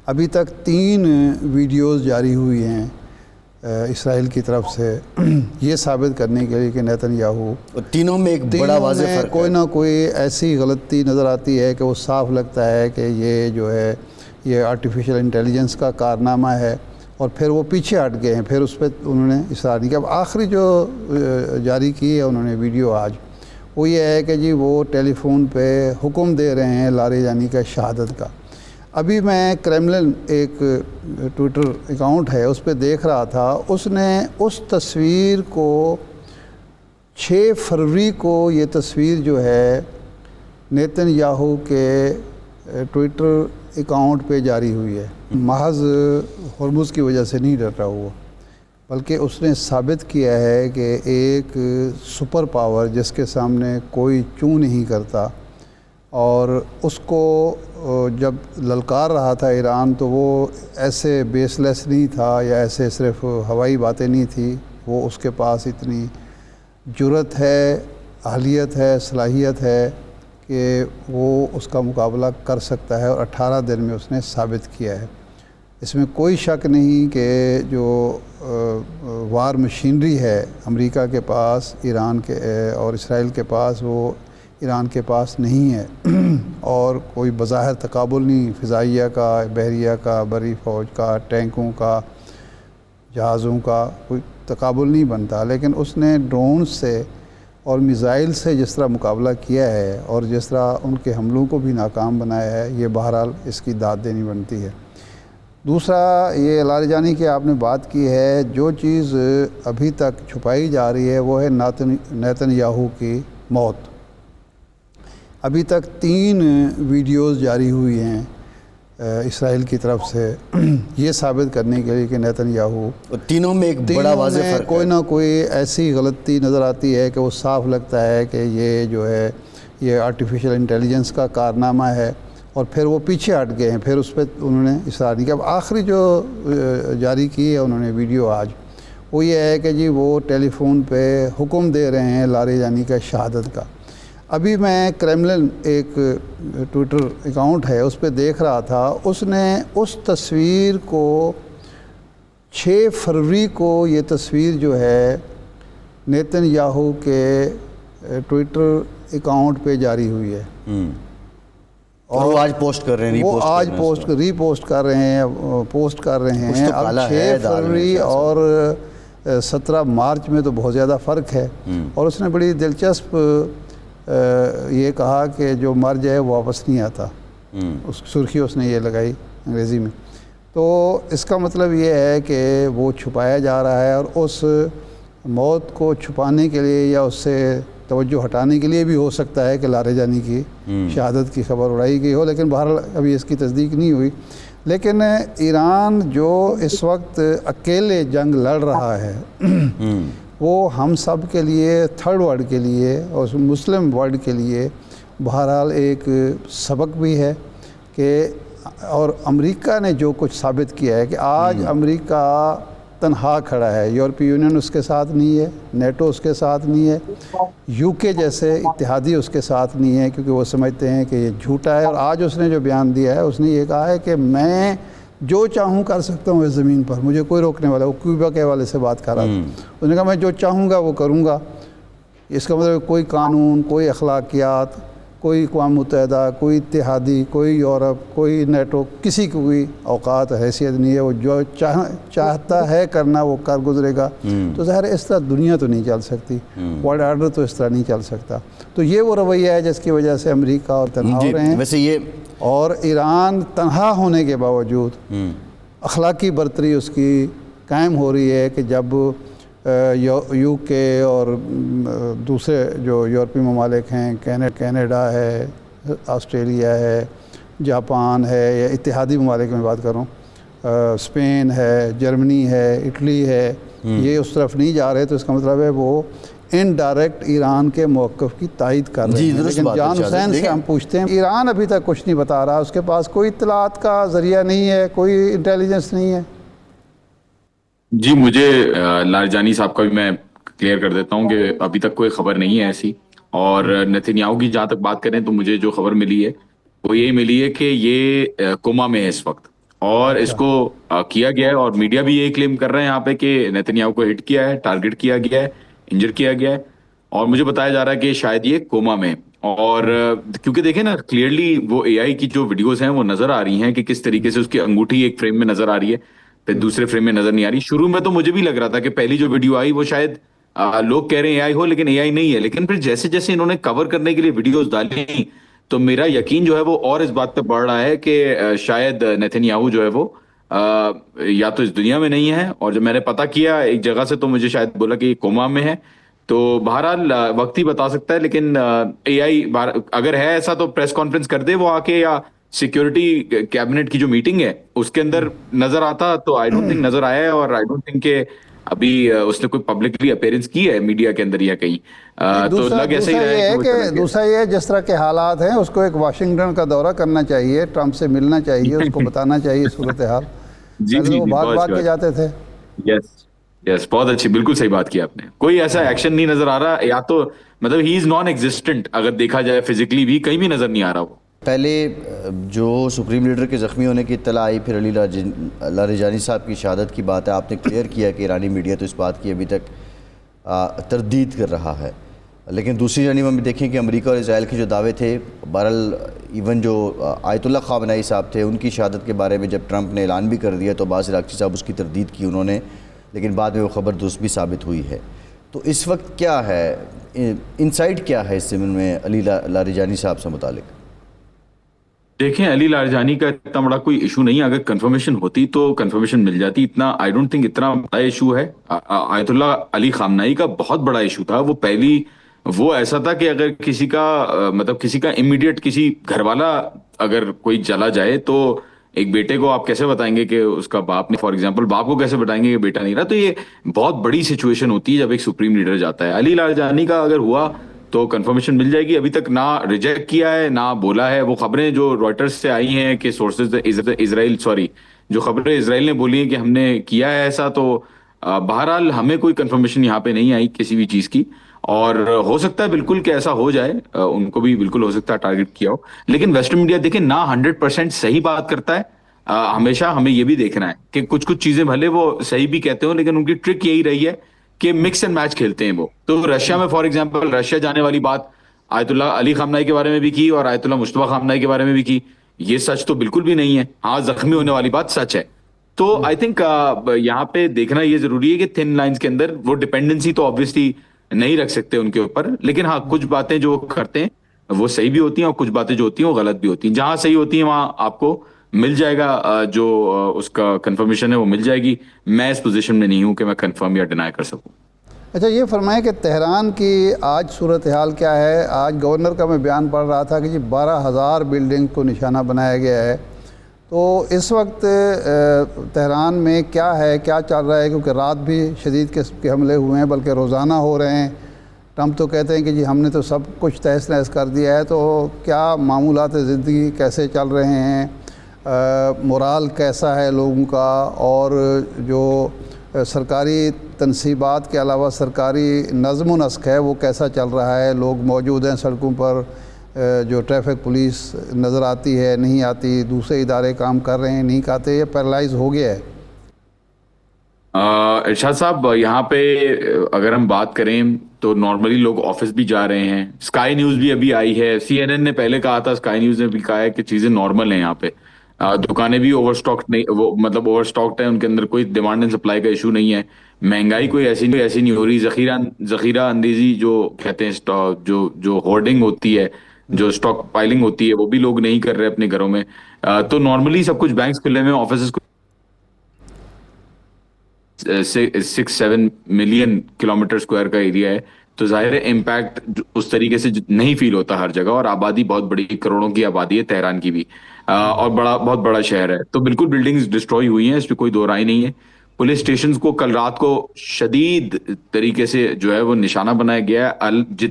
ابھی تک 3 ویڈیوز جاری ہوئی ہیں اسرائیل کی طرف سے یہ ثابت کرنے کے لیے کہ نیتن یاہو تینوں میں ایک بڑا واضح فرق ہے. کوئی نہ کوئی ایسی غلطی نظر آتی ہے کہ وہ صاف لگتا ہے کہ یہ جو ہے یہ آرٹیفیشل انٹیلیجنس کا کارنامہ ہے، اور پھر وہ پیچھے ہٹ گئے ہیں. پھر اس پہ انہوں نے اصرار نہیں کیا. اب آخری جو جاری کی ہے انہوں نے ویڈیو آج، وہ یہ ہے کہ جی وہ ٹیلی فون پہ حکم دے رہے ہیں لاریجانی کا شہادت کا. ابھی میں کریملن ایک ٹویٹر اکاؤنٹ ہے اس پہ دیکھ رہا تھا، اس نے اس تصویر کو 6 فروری کو یہ تصویر جو ہے نیتن یاہو کے ٹویٹر اکاؤنٹ پہ جاری ہوئی ہے. محض ہرمز کی وجہ سے نہیں ڈر رہا وہ، بلکہ اس نے ثابت کیا ہے کہ ایک سپر پاور جس کے سامنے کوئی چوں نہیں کرتا، اور اس کو جب للکار رہا تھا ایران تو وہ ایسے بیس لیس نہیں تھا یا ایسے صرف ہوائی باتیں نہیں تھی. وہ اس کے پاس اتنی جرأت ہے، اہلیت ہے، صلاحیت ہے کہ وہ اس کا مقابلہ کر سکتا ہے، اور 18 دن میں اس نے ثابت کیا ہے. اس میں کوئی شک نہیں کہ جو وار مشینری ہے امریکہ کے پاس، ایران کے اور اسرائیل کے پاس، وہ ایران کے پاس نہیں ہے. اور کوئی بظاہر تقابل نہیں فضائیہ کا، بحریہ کا، بری فوج کا، ٹینکوں کا، جہازوں کا کوئی تقابل نہیں بنتا. لیکن اس نے ڈرون سے اور میزائل سے جس طرح مقابلہ کیا ہے اور جس طرح ان کے حملوں کو بھی ناکام بنایا ہے، یہ بہرحال اس کی داد دینی بنتی ہے. دوسرا یہ لاریجانی کی آپ نے بات کی ہے، جو چیز ابھی تک چھپائی جا رہی ہے وہ ہے نیتن یاہو کی موت. ابھی تک 3 ویڈیوز جاری ہوئی ہیں اسرائیل کی طرف سے یہ ثابت کرنے کے لیے کہ نیتن یاہو تینوں میں ایک بڑا واضح فرق ہے. کوئی نہ کوئی ایسی غلطی نظر آتی ہے کہ وہ صاف لگتا ہے کہ یہ جو ہے یہ آرٹیفیشل انٹیلیجنس کا کارنامہ ہے، اور پھر وہ پیچھے ہٹ گئے ہیں. پھر اس پہ انہوں نے اصرار نہیں کیا. اب آخری جو جاری کی ہے انہوں نے ویڈیو آج، وہ یہ ہے کہ جی وہ ٹیلی فون پہ حکم دے رہے ہیں لاریجانی کا شہادت کا. ابھی میں کریملن ایک ٹویٹر اکاؤنٹ ہے اس پہ دیکھ رہا تھا، اس نے اس تصویر کو 6 فروری کو یہ تصویر جو ہے نیتن یاہو کے ٹویٹر اکاؤنٹ پہ جاری ہوئی ہے. اور وہ آج پوسٹ کر رہے ہیں، وہ آج ری پوسٹ کر رہے ہیں، پوسٹ کر رہے ہیں. اب 6 فروری اور 17 مارچ میں تو بہت زیادہ فرق ہے. اور اس نے بڑی دلچسپ یہ کہا کہ جو مر جائے وہ واپس نہیں آتا. اس سرخی اس نے یہ لگائی انگریزی میں. تو اس کا مطلب یہ ہے کہ وہ چھپایا جا رہا ہے، اور اس موت کو چھپانے کے لیے یا اس سے توجہ ہٹانے کے لیے بھی ہو سکتا ہے کہ لاریجانی کی شہادت کی خبر اڑائی گئی ہو. لیکن بہرحال ابھی اس کی تصدیق نہیں ہوئی. لیکن ایران جو اس وقت اکیلے جنگ لڑ رہا ہے وہ ہم سب کے لیے، تھرڈ ورلڈ کے لیے اور مسلم ورلڈ کے لیے بہرحال ایک سبق بھی ہے کہ، اور امریکہ نے جو کچھ ثابت کیا ہے کہ آج امریکہ تنہا کھڑا ہے. یورپی یونین اس کے ساتھ نہیں ہے، نیٹو اس کے ساتھ نہیں ہے، یو کے جیسے اتحادی اس کے ساتھ نہیں ہے، کیونکہ وہ سمجھتے ہیں کہ یہ جھوٹا ہے. اور آج اس نے جو بیان دیا ہے، اس نے یہ کہا ہے کہ میں جو چاہوں کر سکتا ہوں اس زمین پر، مجھے کوئی روکنے والا. وہ کیوبا کے حوالے سے بات کر رہا تھا. اس نے کہا میں جو چاہوں گا وہ کروں گا. اس کا مطلب کوئی قانون، کوئی اخلاقیات، کوئی اقوام متحدہ، کوئی اتحادی، کوئی یورپ، کوئی نیٹو، کسی کو کوئی اوقات حیثیت نہیں ہے. وہ جو چاہتا ہے کرنا وہ کر گزرے گا. تو ظاہر اس طرح دنیا تو نہیں چل سکتی، ورلڈ آرڈر تو اس طرح نہیں چل سکتا. تو یہ وہ رویہ ہے جس کی وجہ سے امریکہ اور تنہا ہو رہے ہیں. ویسے یہ اور ایران تنہا ہونے کے باوجود اخلاقی برتری اس کی قائم ہو رہی ہے کہ جب یو کے اور دوسرے جو یورپی ممالک ہیں، کینیڈا ہے، آسٹریلیا ہے، جاپان ہے، یا اتحادی ممالک میں بات کروں، اسپین ہے، جرمنی ہے، اٹلی ہے، یہ اس طرف نہیں جا رہے. تو اس کا مطلب ہے وہ انڈائریکٹ ایران کے موقف کی تائید کر رہے ہیں. لیکن جان حسین سے ہم پوچھتے ہیں، ایران ابھی تک کچھ نہیں بتا رہا، اس کے پاس کوئی اطلاعات کا ذریعہ نہیں ہے، کوئی انٹیلیجنس نہیں ہے. جی مجھے لاریجانی صاحب کا بھی میں کلیئر کر دیتا ہوں کہ ابھی تک کوئی خبر نہیں ہے ایسی. اور نیتن یاہو کی جہاں تک بات کریں تو مجھے جو خبر ملی ہے وہ یہ ملی ہے کہ یہ کوما میں ہے اس وقت، اور اس کو کیا گیا ہے, اور میڈیا بھی یہی کلیم کر رہے ہیں یہاں پہ کہ نیتنیاہو کو ہٹ کیا ہے, ٹارگٹ کیا گیا ہے, انجر کیا گیا ہے, اور مجھے بتایا جا رہا ہے کہ شاید یہ کوما میں. اور کیونکہ دیکھیں نا کلیئرلی وہ اے آئی کی جو ویڈیوز ہیں وہ نظر آ رہی ہیں کہ کس طریقے سے اس کی انگوٹھی ایک فریم میں نظر آ رہی ہے, پھر دوسرے فریم میں نظر نہیں آ رہی. شروع میں تو مجھے بھی لگ رہا تھا کہ پہلی جو ویڈیو آئی وہ شاید لوگ کہہ رہے ہیں اے آئی ہو, لیکن اے آئی نہیں ہے. لیکن پھر جیسے جیسے انہوں نے کور کرنے کے لیے ویڈیوز ڈالی تو میرا یقین جو ہے وہ اور اس بات پہ بڑھ رہا ہے کہ شاید نیتنیاہو جو ہے وہ یا تو اس دنیا میں نہیں ہے, اور جب میں نے پتا کیا ایک جگہ سے تو مجھے شاید بولا کہ یہ کوما میں ہے. تو بہرحال وقت ہی بتا سکتا ہے, لیکن اے آئی اگر ہے ایسا تو پریس کانفرنس کر دے وہ آ کے, یا سیکیورٹی کیبنٹ کی جو میٹنگ ہے اس کے اندر نظر آتا تو آئی ڈونٹ تھنک نظر آیا ہے, اور آئی ڈونٹ تھنک کہ ابھی اس نے کوئی پبلکلی اپیرنس کی ہے میڈیا کے اندر یا کہیں. تو لگ ایسا ہی رہا ہے کہ دوسرا یہ جس طرح کے حالات ہیں اس کو ایک واشنگٹن کا دورہ کرنا چاہیے, ٹرمپ سے ملنا چاہیے, اس کو بتانا چاہیے صورتحال. جی جی, وہ بھاگ کے جاتے تھے. یس بہت اچھی, بالکل صحیح بات کی آپ نے. کوئی ایسا ایکشن نہیں نظر آ رہا, یا تو مطلب ہی از نان ایگزسٹنٹ, اگر دیکھا جائے فزیکلی بھی کہیں بھی نظر نہیں آ رہا وہ. پہلے جو سپریم لیڈر کے زخمی ہونے کی اطلاع آئی, پھر علی لاریجانی صاحب کی شہادت کی بات ہے. آپ نے کلیئر کیا کہ ایرانی میڈیا تو اس بات کی ابھی تک تردید کر رہا ہے, لیکن دوسری جانب ہم دیکھیں کہ امریکہ اور اسرائیل کے جو دعوے تھے, بہرحال ایون جو آیت اللہ خامنئی صاحب تھے ان کی شہادت کے بارے میں جب ٹرمپ نے اعلان بھی کر دیا تو عباس عراقچی صاحب اس کی تردید کی انہوں نے, لیکن بعد میں وہ خبر درست بھی ثابت ہوئی ہے. تو اس وقت کیا ہے انسائٹ کیا ہے اس زمین میں علی لاریجانی صاحب سے متعلق؟ دیکھیں علی لاریجانی کا اتنا بڑا کوئی ایشو نہیں ہے, اگر کنفرمیشن ہوتی تو کنفرمیشن مل جاتی. اتنا آئی ڈونٹ تھنک اتنا بڑا ایشو ہے. آیت اللہ علی خامنئی کا بہت بڑا ایشو تھا. وہ ایسا تھا کہ اگر کسی کا مطلب کسی کا امیڈیٹ کسی گھر والا اگر کوئی چلا جائے تو ایک بیٹے کو آپ کیسے بتائیں گے کہ اس کا باپ نے, فار ایگزامپل باپ کو کیسے بتائیں گے کہ بیٹا نہیں رہا. تو یہ بہت بڑی سچویشن ہوتی ہے جب ایک سپریم لیڈر جاتا ہے. علی لاریجانی کا اگر ہوا تو کنفرمیشن مل جائے گی. ابھی تک نہ ریجیکٹ کیا ہے نہ بولا ہے. وہ خبریں جو رائٹرز سے آئی ہیں کہ سورسز جو خبریں اسرائیل نے بولی ہیں کہ ہم نے کیا ہے ایسا, تو بہرحال ہمیں کوئی کنفرمیشن یہاں پہ نہیں آئی کسی بھی چیز کی. اور ہو سکتا ہے بالکل کہ ایسا ہو جائے, ان کو بھی بالکل ہو سکتا ہے ٹارگٹ کیا ہو, لیکن ویسٹرن میڈیا دیکھیں نہ 100% صحیح بات کرتا ہے. ہمیشہ ہمیں یہ بھی دیکھنا ہے کہ کچھ چیزیں بھلے وہ صحیح بھی کہتے ہوں, لیکن ان کی ٹرک یہی رہی ہے کہ مکس اینڈ میچ کھیلتے ہیں وہ. تو رشیا میں فار ایگزامپل رشیا جانے والی بات آیت اللہ علی خامنئی کے بارے میں بھی کی اور آیت اللہ مصطفیٰ خامنئی کے بارے میں بھی کی. یہ سچ تو بالکل بھی نہیں ہے. ہاں زخمی ہونے والی بات سچ ہے. تو آئی تھنک یہاں پہ دیکھنا یہ ضروری ہے کہ تھن لائنز کے اندر وہ ڈپینڈنسی تو آبویسلی نہیں رکھ سکتے ان کے اوپر, لیکن ہاں کچھ باتیں جو کرتے ہیں وہ صحیح بھی ہوتی ہیں اور کچھ باتیں جو ہوتی ہیں وہ غلط بھی ہوتی ہیں. جہاں صحیح ہوتی ہیں وہاں آپ کو مل جائے گا جو اس کا کنفرمیشن ہے وہ مل جائے گی. میں اس پوزیشن میں نہیں ہوں کہ میں کنفرم یا ڈینائی کر سکوں. اچھا یہ فرمائیں کہ تہران کی آج صورتحال کیا ہے؟ آج گورنر کا میں بیان پڑھ رہا تھا کہ جی 12,000 بلڈنگ کو نشانہ بنایا گیا ہے. تو اس وقت تہران میں کیا ہے, کیا چل رہا ہے؟ کیونکہ رات بھی شدید قسم کے حملے ہوئے ہیں, بلکہ روزانہ ہو رہے ہیں. ٹرمپ تو کہتے ہیں کہ جی ہم نے تو سب کچھ تہس نہس کر دیا ہے. تو کیا معمولات زندگی کیسے چل رہے ہیں, مورال کیسا ہے لوگوں کا, اور جو سرکاری تنصیبات کے علاوہ سرکاری نظم و نسق ہے وہ کیسا چل رہا ہے؟ لوگ موجود ہیں سڑکوں پر, جو ٹریفک پولیس نظر آتی ہے نہیں آتی, دوسرے ادارے کام کر رہے ہیں نہیں کرتے, یہ پیرالائز ہو گیا ہے. ارشاد صاحب یہاں پہ اگر ہم بات کریں تو نارملی لوگ آفس بھی جا رہے ہیں. اسکائی نیوز بھی ابھی آئی ہے, CNN نے پہلے کہا تھا, اسکائی نیوز نے بھی کہا ہے کہ چیزیں نارمل ہیں یہاں پہ. دکانیں بھی اوور اسٹاک نہیں, وہ مطلب اوور اسٹاکڈ ہیں, ان کے اندر کوئی ڈیمانڈ اینڈ سپلائی کا ایشو نہیں ہے. مہنگائی کوئی ایسی نہیں ہو رہی. ذخیرہ اندیزی جو کہتے ہیں, جو ہورڈنگ ہوتی ہے, جو اسٹاک پائلنگ ہوتی ہے, وہ بھی لوگ نہیں کر رہے اپنے گھروں میں. تو نارملی سب کچھ بینکس کھلے ہوئے, آفیسز 6-7 ملین کلومیٹر اسکوائر کا ایریا ہے. تو ظاہر ہے امپیکٹ اس طریقے سے نہیں فیل ہوتا ہر جگہ, اور آبادی بہت بڑی, کروڑوں کی آبادی ہے تہران کی بھی, اور بہت بڑا شہر ہے. تو بالکل بلڈنگز ڈسٹروئی ہوئی ہیں, اس پہ کوئی دو رائے نہیں ہے. پولیس اسٹیشنز کو کل رات کو شدید طریقے سے جو ہے وہ نشانہ بنایا گیا ہے. جتنے